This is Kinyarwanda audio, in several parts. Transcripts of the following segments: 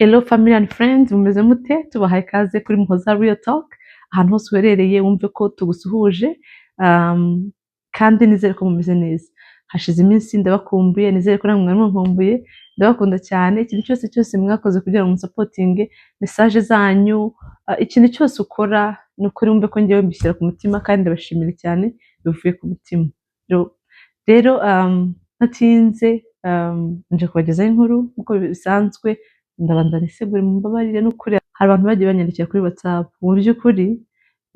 Hello family and friends, mumeze mute? Tubahaye ikaze kuri Muhoza Real Talk, ahantu hose uherereye wumve ko tugusuhuje, kandi nizere ko mumeze neza. Hashize iminsi ndabakumbuye, nizere ko namwe mwankumbuye, ndabakunda cyane. Ikintu cyose mwakoze kugira ngo musapotinge message zanyu, ikintu cyose ukora ni ukuri wumve ko ngewe mbishyira ku mutima kandi ndabashimira cyane bivuye ku mutima. Rero ntatinze nje kubagezaho inkuru nk'uko bisanzwe. Ndabanza nisegure mumbabarire n'ukuri hari abantu bagiye banyandikira kuri WhatsApp. Mu by'ukuri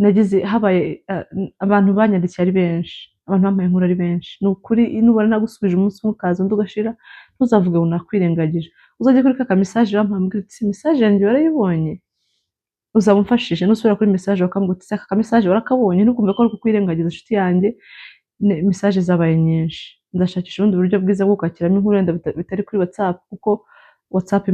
nagize habaye abantu banyandikiye ari benshi, abantu bampaye inkuru ari benshi. Ni ukuri nubona nagusubije umunsi umwe ukaza undi ugashira, ntuzavuge ngo nakwirengagije. Uzajye kuri ka message bampambwira uti message yanjye warayibonye, uzamufashije. Nusubira kuri message bakambwira uti aka message warakabonye, ntukumve ko ari kukwirengagiza inshuti yanjye. Message zabaye nyinshi, ndashakisha ubundi buryo bwiza bwo kwakiramo inkuru wenda bitari kuri WhatsApp, kuko WhatsApp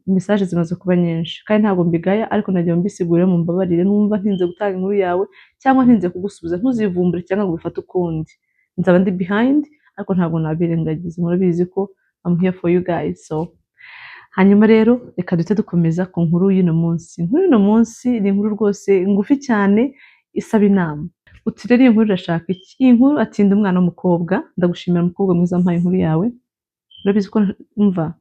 message zimaze kuba nyinshi kandi ntabwo mbigaya, ariko nagiye mbisigurira mumbabarire. Numva ntinze gutanga inkuru yawe cyangwa ntinze kugusubiza, ntuzivumbure cyangwa ngo bifate ukundi. Nzaba ndi behind, ariko ntabwo nabirengagiza. Murabizi ko I'm here for you guys. So hanyuma rero reka dute dukomeza ku nkuru y'uno munsi. Inkuru y'uno munsi ni inkuru rwose ngufi cyane isaba inama. Uti rero iyi nkuru irashaka iki? Iyi nkuru atinda umwana w'umukobwa. Ndagushimira mukobwa mwiza wampaye inkuru yawe. Urabizi ko umva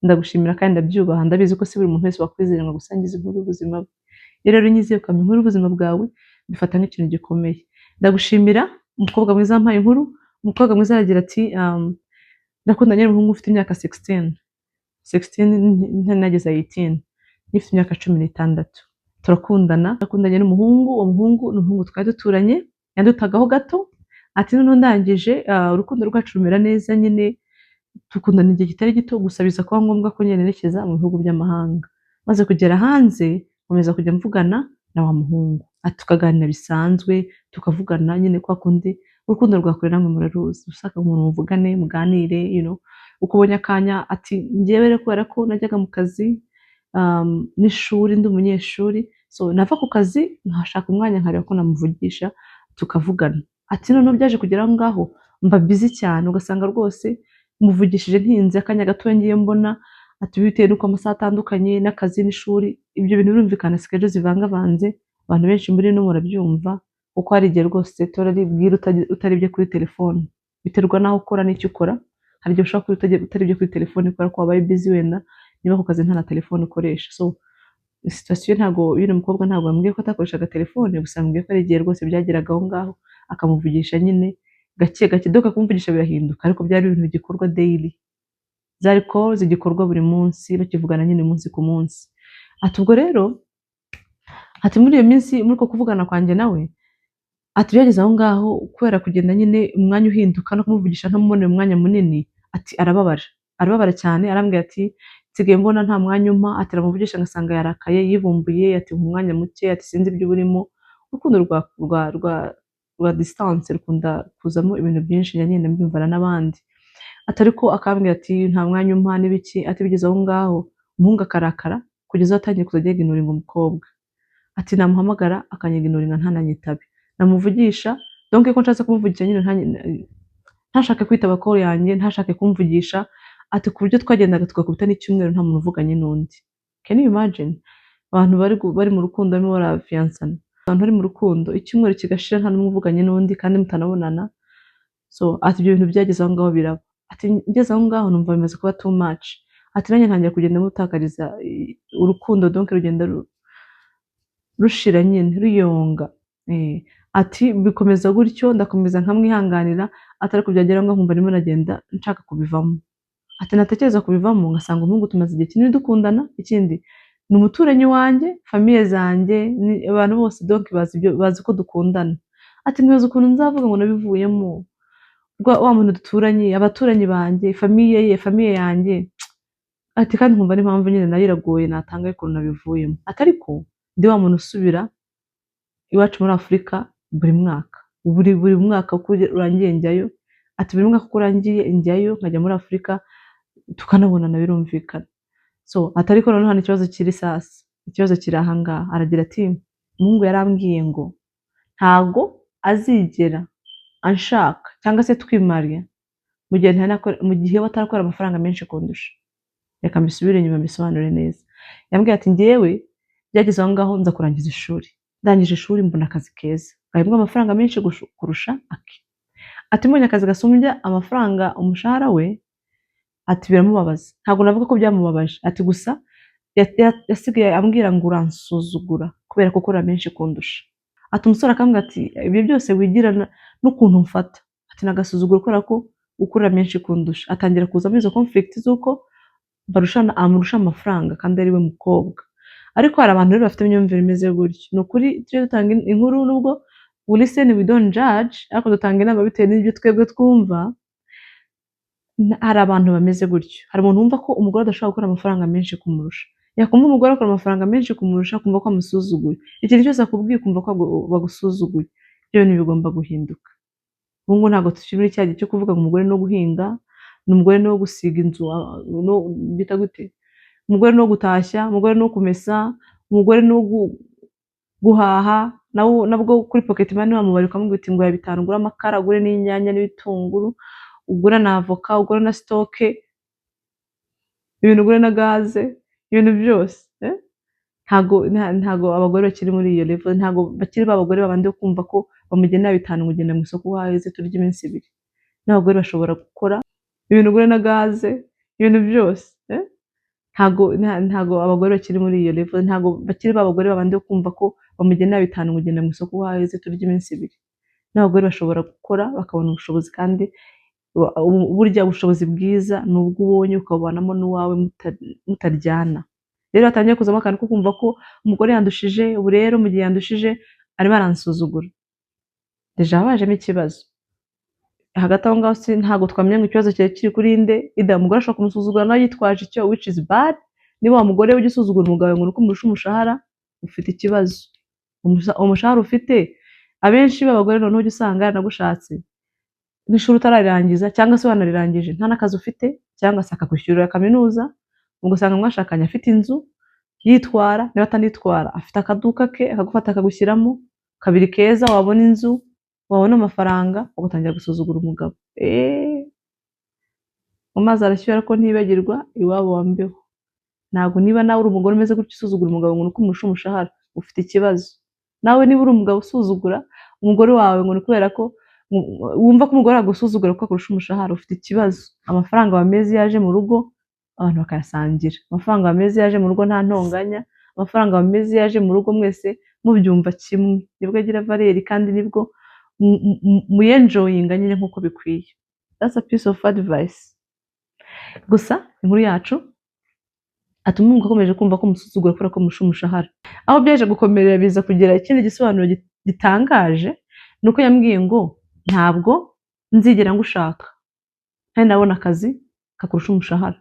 ndagushimira kandi ndabyubaha. Ndabizi ko si buri muntu wese wakwizera ngo gusangiza inkuru y'ubuzima bwe. Rero nyizeye ko inkuru y'ubuzima bwawe bifata nk'ikintu gikomeye. Ndagushimira umukobwa mwiza wampaye inkuru. Umukobwa mwiza aragira ati ndakundanye n'umuhungu ufite imyaka 16 ntanageza 18, nifite imyaka 16. Turakundana, nakundanye n'umuhungu. Uwo muhungu ni umuhungu twari duturanye, yandutagaho gato. Ati none ndangije urukundo rwacu rumera neza, nyine tukundana igihe kitari gito, gusa biza kuba ngombwa ko nerekeza mu bihugu by'amahanga. Maze kugera hanze nkomeza kujya mvugana na wa muhungu, ati tukaganira bisanzwe, tukavugana nyine kwa kundi urukundo rwakorera namwe muraruzi, ushaka umuntu muvugane muganire, uko ubonye akanya. Ati njyewe rero kubera ko najyaga mu kazi n'ishuri, ndi umunyeshuri, so nava ku kazi nkashaka umwanya nkareba ko namuvugisha tukavugana. Ati noneho byaje kugera aho ngaho mba busy cyane, ugasanga rwose muvugishije ntinze akanya gato ngiye mbona. Ati bitewe n'uko amasaha atandukanye n'akazi n'ishuri, ibyo bintu birumvikana, schedule zivangavanze. Abantu benshi muri no murabyumva, kuko hari igihe rwose turaribwira utaribye kuri telefone, biterwa naho ukora n'icyo ukora. Hari igihe ushobora kuba utaribye kuri telefone kubera ko wabaye busy, wenda niba ku kazi nta na telefone ukoresha. So situation ntabwo y'uno mukobwa ntabwo bambwiye ko atakoreshaga telefone, gusa mbwiye ko ari igihe rwose byageraga aho ngaho akamuvugisha nyine gake gake. Doka kumvugisha birahinduka, ariko byari ibintu bigikorwa daily, zari calls zigikorwa buri munsi, bakivugana nyine umunsi ku munsi. Ati ubwo rero, ati muri iyo minsi muri ko kuvugana kwanjye nawe, ati byageze aho ngaho kubera kugenda nyine umwanya uhinduka no kumuvugisha ntamubonera umwanya munini. Ati arababara cyane, arambwira ati nsigaye mbona nta mwanya umpa. Ati aramuvugisha ngasanga yarakaye yivumbuye, ati mu mwanya muke, ati sinzi ibyo burimo. Urukundo rwa distance rukunda kuzamo ibintu byinshi, nyine mbyumvana n'abandi. Ati ariko akambwira ati nta mwanya umpa n'ibiki. Ati bigeze aho ngaho umuhungu akarakara kugeza atangiye kuzajya ignoringa umukobwa. Ati namuhamagara akanyignoringa ntananyitabe, namuvugisha donc ko nshatse kumuvugisha nyine ntashake kwitaba call yanjye, ntashake kumvugisha. Ati ku buryo twagendaga tugakubita n'icyumweru nta muntu uvuganye n'undi. Can you imagine? Abantu bari mu rukundo barimo barafiansana, abantu bari mu rukundo icyumweru kigashira nta n'umwe uvuganye n'undi kandi mutanabonana. So ati ibyo bintu byageze aho ngaho biraba. Ati ngeze aho ngaho numva bimaze kuba too much. Ati nanjye ntangiye kugenda mutakariza urukundo, donc rugenda rushira nyine ruyonga. Ati bikomeza gutyo, ndakomeza nkamwihanganira. Atari kubyagera ngo nkumva arimo nagenda nshaka kubivamo. Ati natekereza kubivamo ngasanga umuhungu tumaze igihe kinini dukundana. Ikindi ni umuturanyi wanjye, famille zanjye, abantu bose donc bazi ko dukundana. Ati ntibaza ukuntu nzavuga ngo nabivuyemo, wa muntu duturanye, abaturanyi banjye, famille yanjye. Ati kandi nkumva n'impamvu nyine nayo iragoye, natangaye ukuntu nabivuyemo. Ati ariko ndi wa muntu usubira iwacu muri Afurika buri mwaka, buri mwaka uko urangiye njyayo. Ati buri mwaka uko urangiye njyayo nkajya muri Afurika tukanabonana, birumvikana. So ati ariko noneho hano ikibazo kiri sasa, ikibazo kiri aha ngaha. Aragira ati umuhungu yarambwiye ngo ntago azigera anshaka cyangwa se twimariya mu gihe batarakora amafaranga menshi kundusha. reka mbisubire inyuma mbisobanure neza. Yambwiye ati njyewe byageze aho ngaho nza kurangiza ishuri, ndangije ishuri mbona akazi keza gahembwa amafaranga menshi kurusha ake. Ati mbonye akazi gasumbya amafaranga umushahara we, ati biramubabaza. Ntabwo navuga ko byamubabaje, ati gusa yasigaye ambwira ngo uransuzugura kubera ko ukora menshi kundusha. Ati umusore akambwira ati ibyo byose wigira n'ukuntu mfata, ati nagasuzuguro kubera ko ukora menshi kundusha. Atangira kuzamo izo conflict z'uko amurusha amafaranga kandi ari we mukobwa. Ariko hari abantu rero bafite imyumvire imeze gutyo. Ni ukuri tujye dutanga inkuru nubwo we listen we don't judge, ariko dutanga inama bitewe n'ibyo twebwe twumva. Hari abantu bameze gutyo. Hari umuntu wumva ko umugore adashobora gukora amafaranga menshi kumurusha. Yakumva umugore akora amafaranga menshi kumurusha akumva ko amusuzuguye. Ikintu cyose akubwiye ukumva ko bagusuzuguye. Ibyo bintu bigomba guhinduka. Ubu ngubu ntabwo tukiri muri cya gihe cyo kuvuga ngo umugore no guhinga, umugore no gusiga inzu, bita gute, umugore no gutashya, umugore no kumesa, umugore no guhaha. Nabwo kuri pocket money wamubara ukamubwira uti ngo ya 5 ugura amakara, ugure n'inyanya n'ibitunguru, ugura na avoka, ugura na stock, ibintu ugure na gaze, ibintu byose. Ntago abagore bakiri muri iyo level, ntago bakiri abagore babandi kumva ko bamugenera 5 ugenda mu isoko uhaheze turya iminsi 2. N'abagore bashobora gukora ibintu ugure na gaze, ibintu byose. Ntago abagore bakiri muri iyo level, ntago bakiri abagore babandi kumva ko bamugenera 5 ugenda mu isoko uhaheze turya iminsi 2. N'abagore bashobora gukora bakabona ubushobozi, kandi burya ubushobozi bwiza nubwo ubonye ukabanamo n'uwawe mutaryana. Rero atangiye kuzamo akantu ko kumva ko umugore yandushije, ubu rero mu gihe yandushije arimo aransuzugura. Deja habajemo ikibazo. Hagati aho ngaho ntabwo twamenye ngo ikibazo kiri kuri nde. Ida umugore ashobora kumusuzugura nawe yitwaje icyo, which is bad. Niba wa mugore ujya usuzugura umugabo ngo nuko umurusha umushahara, ufite ikibazo. Umushahara ufite, abenshi b'abagore noneho ujya usanga yanagushatse n'ishuri utararangiza, cyangwa se wanarirangije nta n'akazi ufite, cyangwa se akakwishyurira kaminuza. Ugasanga mwashakanye afite inzu yitwara, niba atanitwara afite akaduka ke akagufata akagushyiramo, kabiri keza, wabona inzu, wabona amafaranga, ugatangira gusuzugura umugabo. Amazi arashyuha ko ntibagirwa iwabo wambeho. Ntabwo niba nawe uri umugore umeze gutyo usuzugura umugabo ngo nuko umurusha umushahara, ufite ikibazo. Nawe niba uri umugabo usuzugura umugore wawe ngo ni kubera ko wumva ko umugore agusuzugura kuko akurusha umushahara, ufite ikibazo. Amafaranga bameze yaje mu rugo abantu bakayasangira. Amafaranga bameze yaje mu rugo nta ntonganya. Amafaranga bameze yaje mu rugo mwese mubyumva kimwe, nibwo agira valeri kandi nibwo muyenjoyinga nyine nk'uko bikwiye. That's a piece of advice. Gusa inkuru yacu atuma umuntu akomeje kumva ko umusuzugura kubera ko umurusha umushahara. Aho byaje gukomerera biza kugira ikindi gisobanuro gitangaje, nuko yambwiye ngo ntabwo nzigera ngushaka kandi nabona akazi kakurusha umushahara.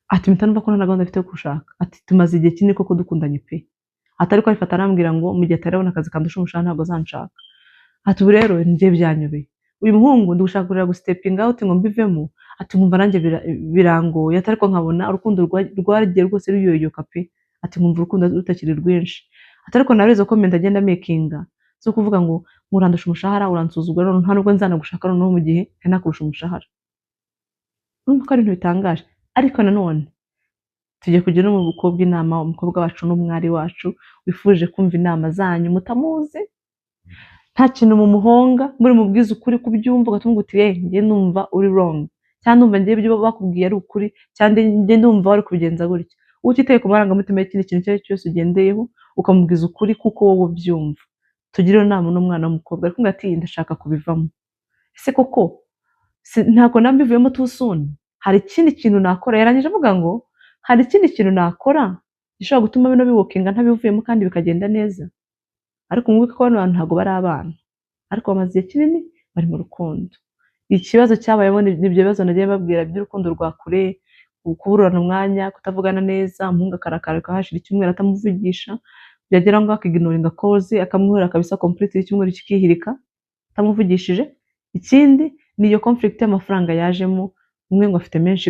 Ati mpita numva ko nta gahunda afite yo gushaka. Ati tumaze igihe kinini koko dukundanye pe. Atari ko abifata arambwira ngo mu gihe atarabona akazi kandusha umushahara ntabwo azanshaka. Ati ubu rero njye byanyobeye. Uyu muhungu ndugushaka ku stepping out ngo mbivemo. Ati nkumva nanjye birangoye, atari ko nkabona urukundo rwagiye rwose ruyoyoka pe. Ati nkumva urukundo rutakiri rwinshi. Atari ko narezo comment agenda makinga zo kuvuga ngo murandusha umushahara, uransuzugura, none nta nubwo nzanagushaka noneho mu gihe nakurusha umushahara. Urumva ko ari ibintu bitangaje. Ariko nanone tujye kugira n'umukobwa inama, umukobwa wacu n'umwari wacu wifuje kumva inama zanyu mutamuzi, nta kintu mumuhonga, muri mubwiza ukuri kubyumva, ugatunga uti njye numva uri wrong, cyangwa numva njye ibyo bakubwiye ari ukuri, cyangwa njye ndumva wari kubigenza gutya. Utitaye ku marangamutima y'ikindi kintu icyo ari cyo cyose ugendeyeho, ukamubwiza ukuri kuko wowe ubyumva. Tugire inama n'umwana w'umukobwa ariko ati ndashaka kubivamo. Ese koko ntabwo nambivuyemo too soon? Hari ikindi kintu nakora? Yarangije avuga ngo hari ikindi kintu nakora gishobora gutuma bino biwokinga ntabivuyemo kandi bikagenda neza. Ariko mwibuke ko abantu ntabwo bari abana, ariko bamaze igihe kinini bari mu rukundo. Ikibazo cyabayemo n'ibyo bibazo nagiye babwira by'urukundo rwa kure, kuburana umwanya, kutavugana neza, umuhungu akarakara akahashira icyumweru atamuvugisha, byagera ngo akignoringa calls, akamwihora kabisa completely icyumweru kikihirika atamuvugishije. Ikindi ni iyo conflict y'amafaranga yajemo, umwe ngo afite menshi,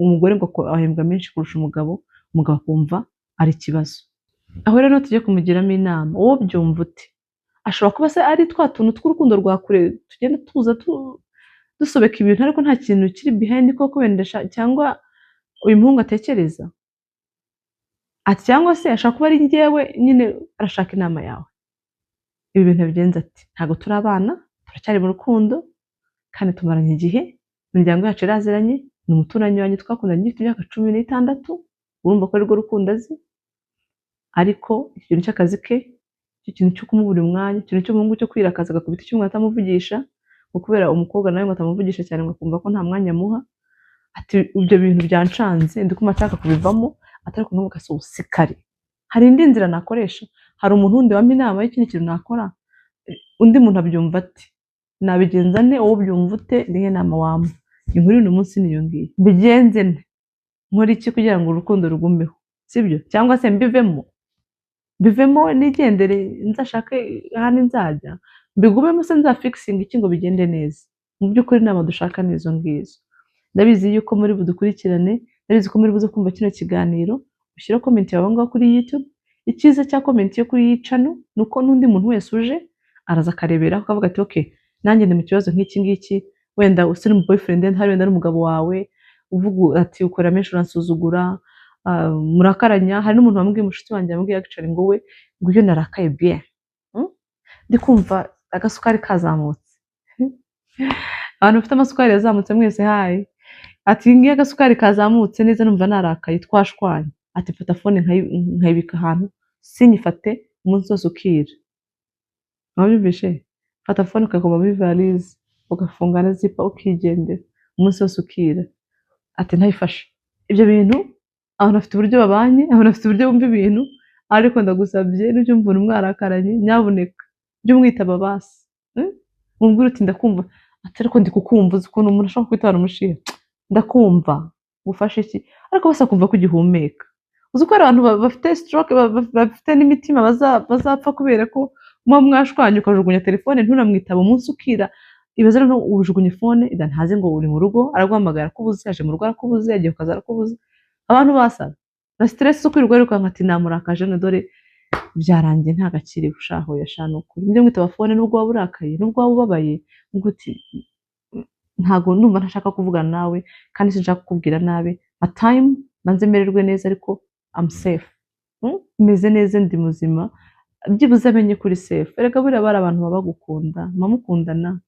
umugore ngo ahembwa menshi kurusha umugabo, umugabo akumva ari ikibazo. Aho rero tujye kumugiramo inama. Wowe byumva ute? Ashobora kuba se ari twa tuntu tw'urukundo rwa kure tugenda tuza dusobeka ibintu ariko nta kintu kiri behind koko wenda cyangwa uyu muhungu atekereza ati cyangwa se ashaka kuba ari njyewe nyine arashaka inama yawe ibi bintu bigenze ati ntabwo turi abana turacyari mu rukundo kandi tumaranye igihe imiryango yacu iraziranye ni umuturanyi wanjye twakundanye gifite imyaka 16 urumva ko arirwo rukundo azi ariko ikintu cy'akazi ke ikintu cyo kumubura umwanya ikintu cy'umuhungu cyo kwirakaza agakubita icyuma atamuvugisha ngo kubera umukobwa nawe ngo atamuvugisha cyane ngo akumva ko nta mwanya amuha ati ibyo bintu byancanze ndikuma nshaka kubivamo atari kumwe gasosikari hari indi nzira nakoresha hari umuntu wundi wampa inama y'ikindi kintu nakora undi muntu abyumva ati nabigenza nte wowe byumva ute nihe nama wampa inkuru uyu munsi niyo ngiyo mbigenze nte nkora iki kugira ngo urukundo rugumeho sibyo cyangwa se mbivemo nigendere nzashake hano nzajya mbigumemo se nzafixing iki ngo bigende neza mu by'ukuri inama dushaka nizo ngizo ndabizi yuko muri budukurikirane ndabizi ko muri buze kumva kino kiganiro ushyira comment yawe ngaho kuri YouTube icyiza cya comment yo kuri iyi channel nuko n'undi muntu wese uje araza akarebera akavuga ati okay nanjye ndi mu kibazo nk'iki ngiki wenda usiri mu boyfriend hari wenda ari umugabo wawe uvuga ati ukora menshi uransuzugura murakaranya hari n'umuntu wambwiye umushuti wanjye yambwiye actually ngo we ngo iyo narakaye bien ndikumva agasukari kazamutse abantu bafite amasukari yazamutse mwese hayi ati ngiye agasukari kazamutse neza numva narakaye twashwanye ati fata phone nkayibika ahantu sinyifate umunsi wose ukira wabyumvishe fata phone ukakoma muri valise ugafunga na zipa ukigendera umunsi wose ukira ati ntayifashe ibyo bintu abantu bafite uburyo babanye abantu bafite uburyo bumva ibintu ariko ndagusabye n'ibyo mbona mwarakaranye nyabuneka byo mwitaba basi mumbwira uti ndakumva atari ko ndi kukumva uzi ukuntu umuntu ashobora kwitwara umushiha ndakumva ufashe iki ariko basa kumva ko ugihumeka uzi ko abantu bafite stroke bafite n'imitima bazapfa kubera ko muba mwashwanye ukajugunya telefone ntunamwitaba umunsi ukira ibaze no ujugunye phone ntaze ngo uri mu rugo araguhamagara kubuze yaje mu rugo arakubuze yagiye ukaza arakubuze abantu basaba na stress zo kwirirwa ariko nkati namurakaje na dore byarangiye nta gakiri ushaho yashana ukuri njye mwitaba phone nubwo waburakaye nubwo wabubabaye nguti ntago numva ntashaka kuvugana nawe kandi sinshaka kukubwira nabi a time manze mererwe neza ariko I'm safe meze neza ndi muzima byibuze amenye kuri safe erega buriya bari abantu baba gukunda mamukundana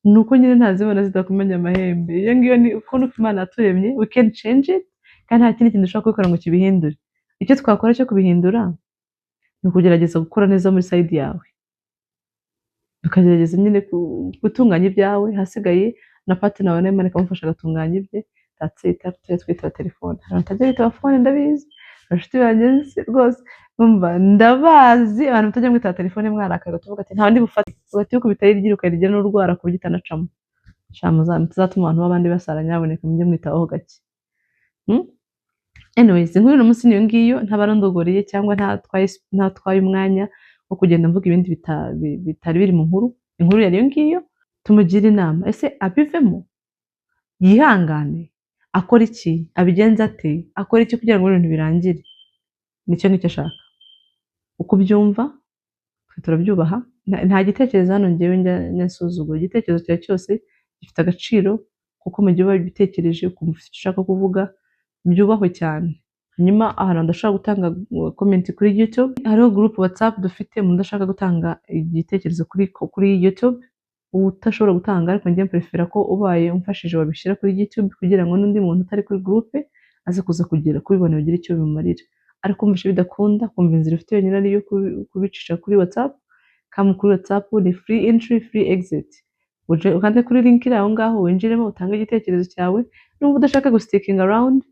nuko nyine ntazibona zidakumenya amahembe iyo ngiyo ni uko nuko Imana yaturemye we can change it kandi nta kindi kintu ushobora kubikora ngo kibihindure icyo twakora cyo kubihindura ni ukugerageza gukora neza muri side yawe tukagerageza nyine gutunganya ibyawe hasigaye na partner wawe nawe akamufasha agatunganya ibye that's it twitaba telefone atajya bitaba phone ndabizi abashuti banjye rwose umva ndabazi abantu batajya mwitaba telefone mwarakaga tuvuga ati nta ndi bufate ugati yuko bitari ryiri ukarijya n'urwara ku buryo itanacamo tuzatuma abantu b'abandi basara nyaboneka mujye mwitaho gake anyways inkuru uno munsi niyo ngiyo ntabarondogoreye cyangwa ntatwaye umwanya wo kugenda mvuga ibindi bitari biri mu inkuru yariyo ngiyo tumugira inama ese abivemo yihangane akora iki abigenza ate akora iki kugira ngo ibintu birangire nicyo ashaka uko byumva turabyubaha nta gitekerezo hano ngewe nyasuzugura igitekerezo cyawe cyose gifite agaciro kuko mu gihe wabitekereje ukumva ufite icyo ushaka kuvuga byubahwe cyane hanyuma ahantu ndashaka gutanga comment kuri YouTube hariho group WhatsApp dufite umuntu ndashaka gutanga igitekerezo kuri YouTube utashobora gutanga ariko njye prefera ko ubaye umfashije wabishyira kuri YouTube kugira ngo n'undi muntu utari kuri group aze kuza kugira kubibona bigira icyo bimumarira ariko umvishe bidakunda kumva inzira ufite yonyine ariyo kubicisha kuri WhatsApp kandi kuri WhatsApp ni free entry free exit ukande kuri link iri aho ngaho winjiremo utange igitekerezo cyawe n'ubu udashaka sticking around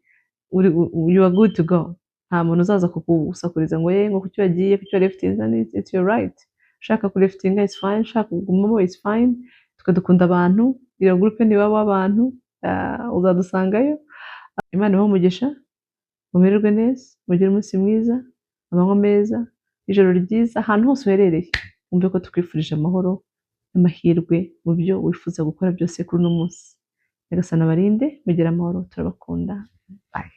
you are good to go nta muntu uzaza kugusakuriza ngo ngo kuki wagiye kuki leftinga it's your right shaka ku leftinga is fine shaka kugumamo is fine tukadukunda abantu iyo group ni baba abantu uzadusangayo Imana ibahe umugisha mumererwe neza mugire umunsi mwiza amanywa meza ijoro ryiza ahantu hose uherereye umve ko tukwifurije amahoro n'amahirwe mu byo wifuza gukora byose kuri uno munsi nyagasani abarinde mugire amahoro turabakunda bye